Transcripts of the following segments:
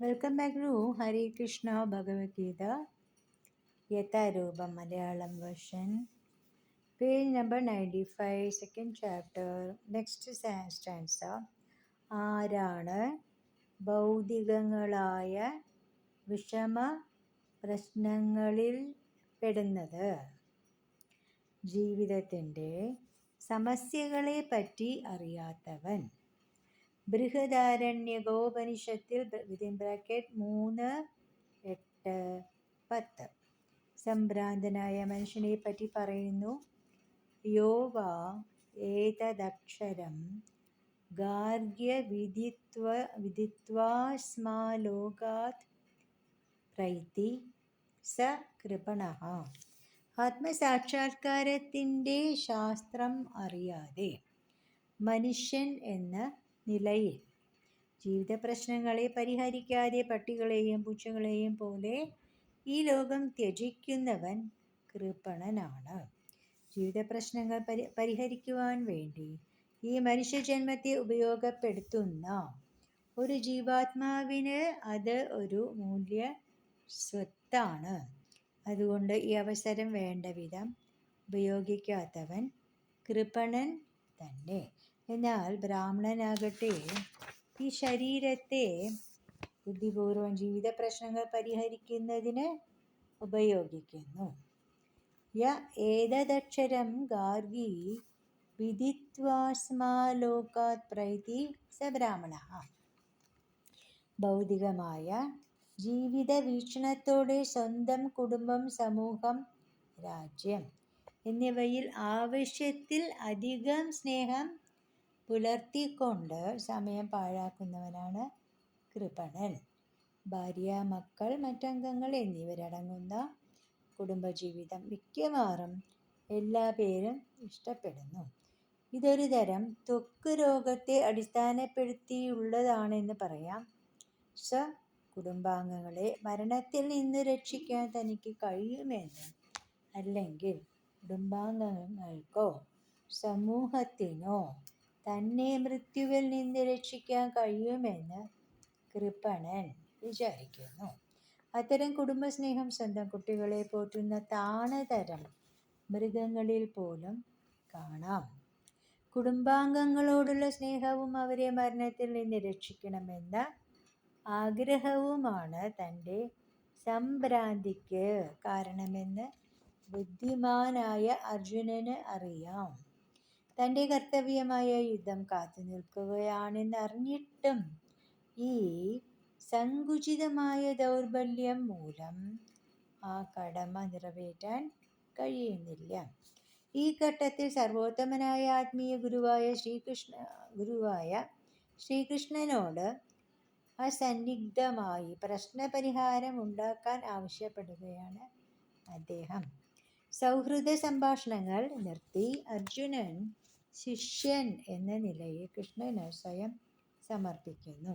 Welcome back to Hare Krishna Bhagavad Gita യഥാരൂപം Malayalam version page number 95 second chapter next stanza. ആരാണ് ഭൗതികങ്ങളായ വിഷമ പ്രശ്നങ്ങളിൽ പെടുന്നത്? ജീവിതത്തിൻ്റെ സമസ്യകളെ പറ്റി അറിയാത്തവൻ. ബൃഹദാരണ്യകോപനിഷത്തിൽ വിത്തിൻ ബ്രാക്കറ്റ് 3:8-10 സംഭ്രാന്തനായ മനുഷ്യനെ പറ്റി പറയുന്നു. യോവാ ഏതദക്ഷരം ഗാർഗ്യ വിദിത്വാസ്മാലോകാത് പ്രൈതി സ കൃപണഃ. ആത്മസാക്ഷാത്കാരത്തിൻ്റെ ശാസ്ത്രം അറിയാതെ മനുഷ്യൻ എന്ന നിലയിൽ ജീവിത പ്രശ്നങ്ങളെ പരിഹരിക്കാതെ പട്ടികളെയും പൂച്ചകളെയും പോലെ ഈ ലോകം ത്യജിക്കുന്നവൻ കൃപണനാണ്. ജീവിത പ്രശ്നങ്ങൾ പരിഹരിക്കുവാൻ വേണ്ടി ഈ മനുഷ്യജന്മത്തെ ഉപയോഗപ്പെടുത്തുന്ന ഒരു ജീവാത്മാവിന് അത് ഒരു മൂല്യ സ്വത്താണ്. അതുകൊണ്ട് ഈ അവസരം വേണ്ട വിധം ഉപയോഗിക്കാത്തവൻ കൃപണൻ തന്നെ. എന്നാൽ ബ്രാഹ്മണനാകട്ടെ ഈ ശരീരത്തെ ബുദ്ധിപൂർവം ജീവിത പ്രശ്നങ്ങൾ പരിഹരിക്കുന്നതിന് ഉപയോഗിക്കുന്നു. ഏതദക്ഷരം ഗാർഗി വിദിത്വാസ്മാലോകാത് പ്രൈതി സ ബ്രാഹ്മണഃ. ഭൗതികമായ ജീവിത വീക്ഷണത്തോടെ സ്വന്തം കുടുംബം, സമൂഹം, രാജ്യം എന്നിവയിൽ ആവശ്യത്തിൽ അധികം സ്നേഹം പുലർത്തിക്കൊണ്ട് സമയം പാഴാക്കുന്നവനാണ് കൃപണൻ. ഭാര്യ, മക്കൾ, മറ്റംഗങ്ങൾ എന്നിവരടങ്ങുന്ന കുടുംബജീവിതം മിക്കവാറും എല്ലാ പേരും ഇഷ്ടപ്പെടുന്നു. ഇതൊരു തരം ത്വക്ക് രോഗത്തെ അടിസ്ഥാനപ്പെടുത്തിയുള്ളതാണെന്ന് പറയാം. കുടുംബാംഗങ്ങളെ മരണത്തിൽ നിന്ന് രക്ഷിക്കാൻ തനിക്ക് കഴിയുമെന്ന്, അല്ലെങ്കിൽ കുടുംബാംഗങ്ങൾക്കോ സമൂഹത്തിനോ തന്നെ മൃത്യുവിൽ നിന്ന് രക്ഷിക്കാൻ കഴിയുമെന്ന് കൃപണൻ വിചാരിക്കുന്നു. അത്തരം കുടുംബസ്നേഹം സ്വന്തം കുട്ടികളെ പോറ്റുന്ന താണതരം മൃഗങ്ങളിൽ പോലും കാണാം. കുടുംബാംഗങ്ങളോടുള്ള സ്നേഹവും അവരെ മരണത്തിൽ നിന്ന് രക്ഷിക്കണമെന്ന ആഗ്രഹവുമാണ് തൻ്റെ സംഭ്രാന്തിക്ക് കാരണമെന്ന് ബുദ്ധിമാനായ അർജുനന് അറിയാം. തൻ്റെ കർത്തവ്യമായ യുദ്ധം കാത്തു നിൽക്കുകയാണെന്നറിഞ്ഞിട്ടും ഈ സങ്കുചിതമായ ദൗർബല്യം മൂലം ആ കടമ നിറവേറ്റാൻ കഴിയുന്നില്ല. ഈ ഘട്ടത്തിൽ സർവോത്തമനായ ആത്മീയ ഗുരുവായ ശ്രീകൃഷ്ണനോട് അസന്നിഗ്ധമായി പ്രശ്നപരിഹാരം ഉണ്ടാക്കാൻ ആവശ്യപ്പെടുകയാണ് അദ്ദേഹം. സൗഹൃദ സംഭാഷണങ്ങൾ നിർത്തി അർജുനൻ ശിഷ്യൻ എന്ന നിലയിൽ കൃഷ്ണന് സ്വയം സമർപ്പിക്കുന്നു.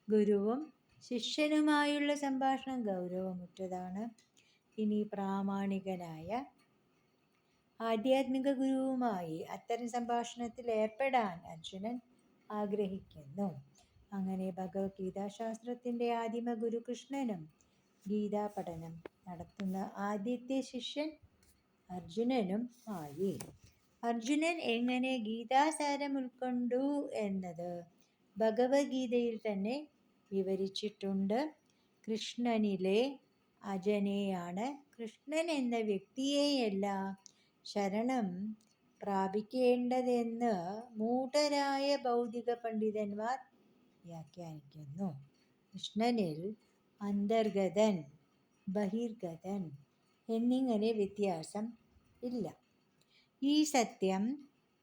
ഗുരുവും ശിഷ്യനുമായുള്ള സംഭാഷണം ഗൗരവമുറ്റതാണ്. ഇനി പ്രാമാണികനായ ആധ്യാത്മിക ഗുരുവുമായി അത്തരം സംഭാഷണത്തിൽ ഏർപ്പെടാൻ അർജുനൻ ആഗ്രഹിക്കുന്നു. അങ്ങനെ ഭഗവത്ഗീതാശാസ്ത്രത്തിൻ്റെ ആദിമ ഗുരു കൃഷ്ണനും ഗീതാ പഠനം നടത്തുന്ന ആദ്യത്തെ ശിഷ്യൻ അർജുനനും ആയി. അർജുനൻ എങ്ങനെ ഗീതാസാരം ഉൾക്കൊണ്ടു എന്നത് ഭഗവത്ഗീതയിൽ തന്നെ വിവരിച്ചിട്ടുണ്ട്. കൃഷ്ണനിലെ അജനെയാണ് കൃഷ്ണൻ എന്ന വ്യക്തിയെയല്ല ശരണം പ്രാപിക്കേണ്ടതെന്ന് മൂഢരായ ഭൗതിക പണ്ഡിതന്മാർ വ്യാഖ്യാനിക്കുന്നു. കൃഷ്ണനിൽ അന്തർഗതൻ, ബഹിർഗതൻ എന്നിങ്ങനെ വ്യത്യാസം ഇല്ല. ഈ സത്യം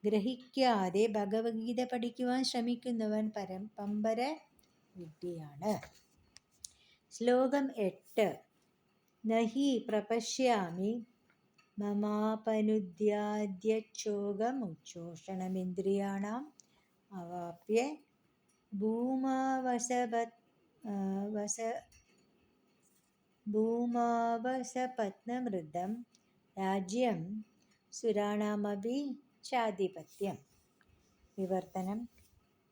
ഗ്രഹിക്കാതെ ഭഗവത്ഗീത പഠിക്കുവാൻ ശ്രമിക്കുന്നവൻ പമ്പര വിഡ്ഢിയാണ്. ശ്ലോകം 8. നഹി പ്രപശ്യാമി മമാപനുദ്യാദ്യച്ഛോകമുച്ഛോഷണമിന്ദ്രിയാണാം അവാപ്യ ഭൂമാവസപത്നമൃതം രാജ്യം സുരാണാമപി ചാധിപത്യം. വിവർത്തനം.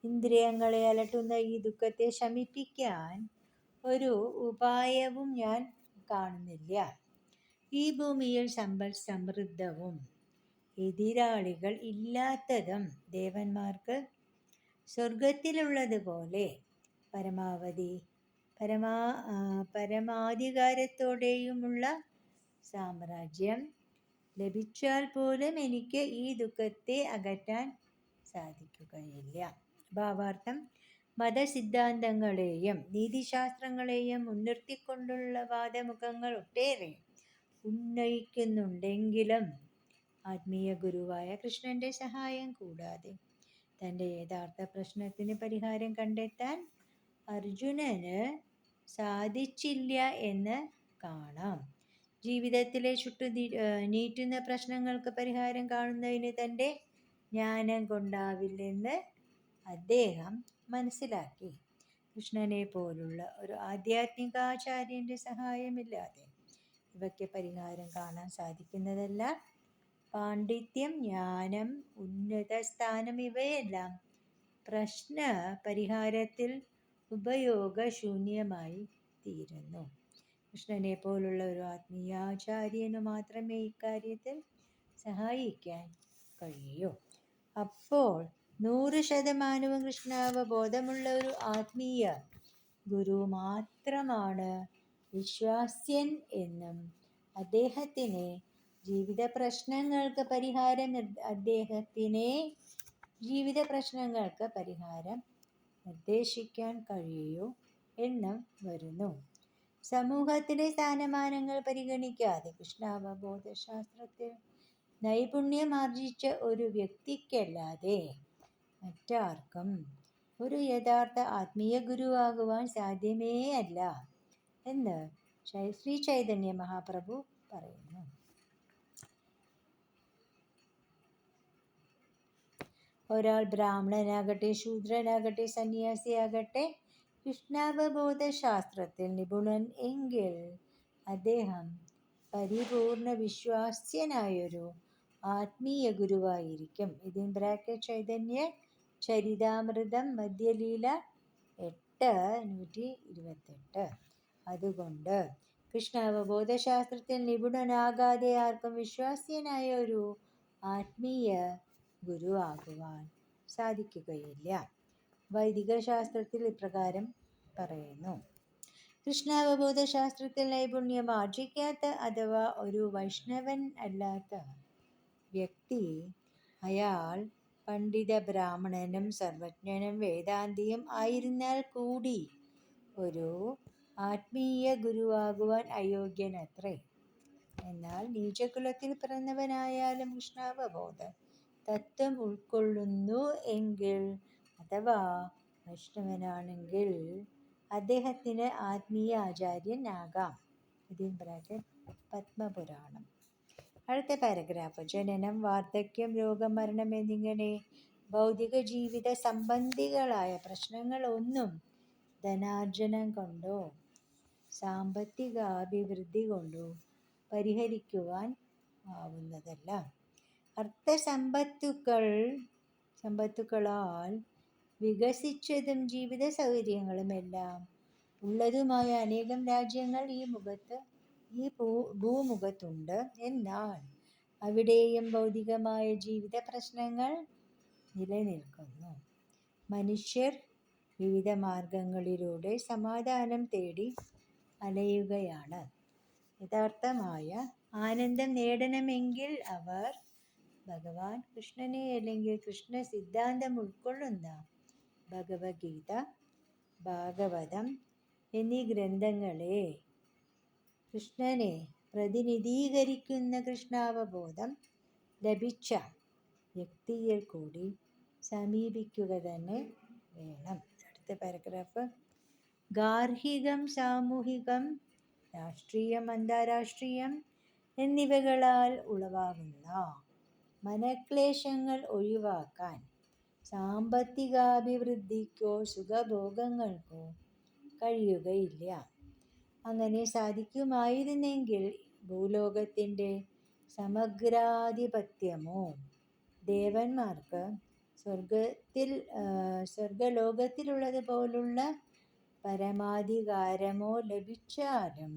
ഇന്ദ്രിയങ്ങളെ അലട്ടുന്ന ഈ ദുഃഖത്തെ ശമിപ്പിക്കാൻ ഒരു ഉപായവും ഞാൻ കാണുന്നില്ല. ഈ ഭൂമിയിൽ സമ്പൽ സമൃദ്ധവും എതിരാളികൾ ഇല്ലാത്തതും ദേവന്മാർക്ക് സ്വർഗത്തിലുള്ളതുപോലെ പരമാധികാരത്തോടെയുമുള്ള സാമ്രാജ്യം ലഭിച്ചാൽ പോലും എനിക്ക് ഈ ദുഃഖത്തെ അകറ്റാൻ സാധിക്കുകയില്ല. ഭാവാർത്ഥം: മതസിദ്ധാന്തങ്ങളെയും നീതിശാസ്ത്രങ്ങളെയും മുൻനിർത്തിക്കൊണ്ടുള്ള വാദമുഖങ്ങൾ ഒട്ടേറെ ഉന്നയിക്കുന്നുണ്ടെങ്കിലും ആത്മീയ ഗുരുവായ കൃഷ്ണന്റെ സഹായം കൂടാതെ തൻ്റെ യഥാർത്ഥ പ്രശ്നത്തിന് പരിഹാരം കണ്ടെത്താൻ അർജുനന് സാധിച്ചില്ല എന്ന് കാണാം. ജീവിതത്തിലെ നീറ്റുന്ന പ്രശ്നങ്ങൾക്ക് പരിഹാരം കാണുന്നതിന് തൻ്റെ ജ്ഞാനം കൊണ്ടാവില്ലെന്ന് അദ്ദേഹം മനസ്സിലാക്കി. കൃഷ്ണനെ പോലുള്ള ഒരു ആധ്യാത്മികാചാര്യൻ്റെ സഹായമില്ലാതെ ഇവയ്ക്ക് പരിഹാരം കാണാൻ സാധിക്കുന്നതല്ല. പാണ്ഡിത്യം, ജ്ഞാനം, ഉന്നത സ്ഥാനം ഇവയെല്ലാം പ്രശ്ന പരിഹാരത്തിൽ ഉപയോഗശൂന്യമായി തീരുന്നു. കൃഷ്ണനെ പോലുള്ള ഒരു ആത്മീയാചാര്യനു മാത്രമേ ഇക്കാര്യത്തിൽ സഹായിക്കാൻ കഴിയൂ. അപ്പോൾ 100% കൃഷ്ണാവബോധമുള്ള ഒരു ആത്മീയ ഗുരു മാത്രമാണ് വിശ്വാസ്യൻ എന്നും അദ്ദേഹത്തിനെ ജീവിത പ്രശ്നങ്ങൾക്ക് പരിഹാരം നിർദ്ദേശിക്കാൻ കഴിയൂ എന്നും വരുന്നു. സമൂഹത്തിലെ സ്ഥാനമാനങ്ങൾ പരിഗണിക്കാതെ കൃഷ്ണാവബോധ ശാസ്ത്രത്തിൽ നൈപുണ്യം ആർജിച്ച ഒരു വ്യക്തിക്കല്ലാതെ മറ്റാർക്കും ഒരു യഥാർത്ഥ ആത്മീയ ഗുരുവാകുവാൻ സാധ്യമേ അല്ല എന്ന് ശ്രീ ചൈതന്യ മഹാപ്രഭു പറയുന്നു. ഒരാൾ ബ്രാഹ്മണനാകട്ടെ, ശൂദ്രനാകട്ടെ, സന്യാസിയാകട്ടെ, കൃഷ്ണാവബോധ ശാസ്ത്രത്തിൽ നിപുണൻ എങ്കിൽ അദ്ദേഹം പരിപൂർണ വിശ്വാസ്യനായൊരു ആത്മീയ ഗുരുവായിരിക്കും. ചൈതന്യ ചരിതാമൃതം മധ്യലീല 8:128. അതുകൊണ്ട് കൃഷ്ണാവബോധ ശാസ്ത്രത്തിൽ നിപുണനാകാതെ ആർക്കും വിശ്വാസ്യനായ ഒരു ആത്മീയ ഗുരു ആകുവാൻ സാധിക്കുകയില്ല. വൈദിക ശാസ്ത്രത്തിൽ ഇപ്രകാരം പറയുന്നു: കൃഷ്ണാവബോധ ശാസ്ത്രത്തിൽ നൈപുണ്യം ആർജിക്കാത്ത അഥവാ ഒരു വൈഷ്ണവൻ അല്ലാത്ത വ്യക്തി, അയാൾ പണ്ഡിത ബ്രാഹ്മണനും സർവജ്ഞനും വേദാന്തിയും ആയിരുന്നാൽ കൂടി ഒരു ആത്മീയ ഗുരുവാകുവാൻ അയോഗ്യനത്രേ. എന്നാൽ നീചകുലത്തിൽ പിറന്നവനായാലും കൃഷ്ണാവബോധ തത്വം ഉൾക്കൊള്ളുന്നു എങ്കിൽ അഥവാ വൈഷ്ണവനാണെങ്കിൽ അദ്ദേഹത്തിന് ആത്മീയ ആചാര്യൻ ആകാം. പത്മപുരാണം. അടുത്ത പാരഗ്രാഫ്: ജനനം, വാർദ്ധക്യം, രോഗം, മരണം എന്നിങ്ങനെ ഭൗതിക ജീവിത സംബന്ധികളായ പ്രശ്നങ്ങൾ ഒന്നും ധനാർജനം കൊണ്ടോ സാമ്പത്തികാഭിവൃദ്ധി കൊണ്ടോ പരിഹരിക്കുവാൻ ആവുന്നതല്ല. അർത്ഥസമ്പത്തുക്കളാൽ വികസിച്ചതും ജീവിത സൗകര്യങ്ങളും എല്ലാം ഉള്ളതുമായ അനേകം രാജ്യങ്ങൾ ഈ ഭൂമുഖത്തുണ്ട്. എന്നാൽ അവിടെയും ഭൗതികമായ ജീവിത പ്രശ്നങ്ങൾ നിലനിൽക്കുന്നു. മനുഷ്യർ വിവിധ മാർഗങ്ങളിലൂടെ സമാധാനം തേടി അലയുകയാണ്. യഥാർത്ഥമായ ആനന്ദം നേടണമെങ്കിൽ അവർ ഭഗവാൻ കൃഷ്ണനെ അല്ലെങ്കിൽ കൃഷ്ണ സിദ്ധാന്തം ഉൾക്കൊള്ളുന്ന ഭഗവത്ഗീത, ഭാഗവതം എന്നീ ഗ്രന്ഥങ്ങളെ, കൃഷ്ണനെ പ്രതിനിധീകരിക്കുന്ന കൃഷ്ണാവബോധം ലഭിച്ച വ്യക്തിയിൽ കൂടി സമീപിക്കുക തന്നെ വേണം. അടുത്ത പാരഗ്രാഫ്: ഗാർഹികം, സാമൂഹികം, രാഷ്ട്രീയം, അന്താരാഷ്ട്രീയം എന്നിവകളാൽ ഉളവാകുന്ന മനക്ലേശങ്ങൾ ഒഴിവാക്കാൻ സാമ്പത്തികാഭിവൃദ്ധിക്കോ സുഖഭോഗങ്ങൾക്കോ കഴിയുകയില്ല. അങ്ങനെ സാധിക്കുമായിരുന്നെങ്കിൽ ഭൂലോകത്തിൻ്റെ സമഗ്രാധിപത്യമോ ദേവന്മാർക്ക് സ്വർഗലോകത്തിലുള്ളതുപോലുള്ള പരമാധികാരമോ ലഭിച്ചാലും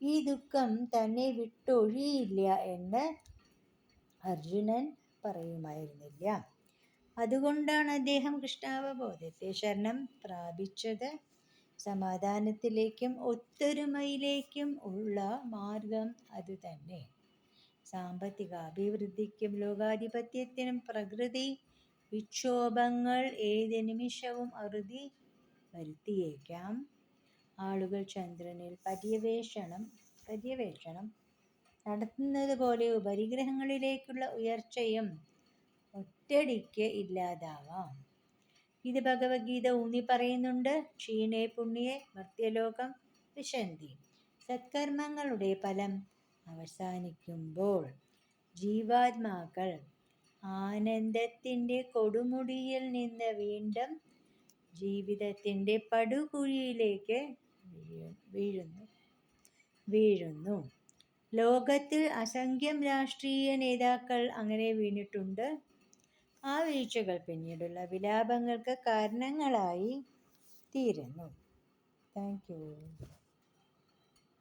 ഈ ദുഃഖം തന്നെ വിട്ടൊഴിയില്ല എന്ന് അർജുനൻ പറയുമായിരുന്നില്ല. അതുകൊണ്ടാണ് അദ്ദേഹം കൃഷ്ണാവബോധത്തെ ശരണം പ്രാപിച്ചത്. സമാധാനത്തിലേക്കും ഒത്തൊരുമയിലേക്കും ഉള്ള മാർഗം അതുതന്നെ. സാമ്പത്തിക അഭിവൃദ്ധിക്കും ലോകാധിപത്യത്തിനും പ്രകൃതി വിക്ഷോഭങ്ങൾ ഏത് നിമിഷവും അറുതി വരുത്തിയേക്കാം. ആളുകൾ ചന്ദ്രനിൽ പര്യവേഷണം നടത്തുന്നത് പോലെ ഉപരിഗ്രഹങ്ങളിലേക്കുള്ള ഉയർച്ചയും ഒറ്റയടിക്ക് ഇല്ലാതാവാം. ഇത് ഭഗവത്ഗീത ഊന്നി പറയുന്നുണ്ട്. ക്ഷീണേ പുണ്യേ മർത്യലോകം വിശന്തി. സത്കർമ്മങ്ങളുടെ ഫലം അവസാനിക്കുമ്പോൾ ജീവാത്മാക്കൾ ആനന്ദത്തിൻ്റെ കൊടുമുടിയിൽ നിന്ന് വീണ്ടും ജീവിതത്തിൻ്റെ പടുകുഴിയിലേക്ക് വീഴുന്നു. ലോകത്തിൽ അസംഖ്യം രാഷ്ട്രീയ നേതാക്കൾ അങ്ങനെ വീണിട്ടുണ്ട്. ആ വീഴ്ചകൾ പിന്നീടുള്ള വിലാപങ്ങൾക്ക് കാരണങ്ങളായി തീരുന്നു. Thank you.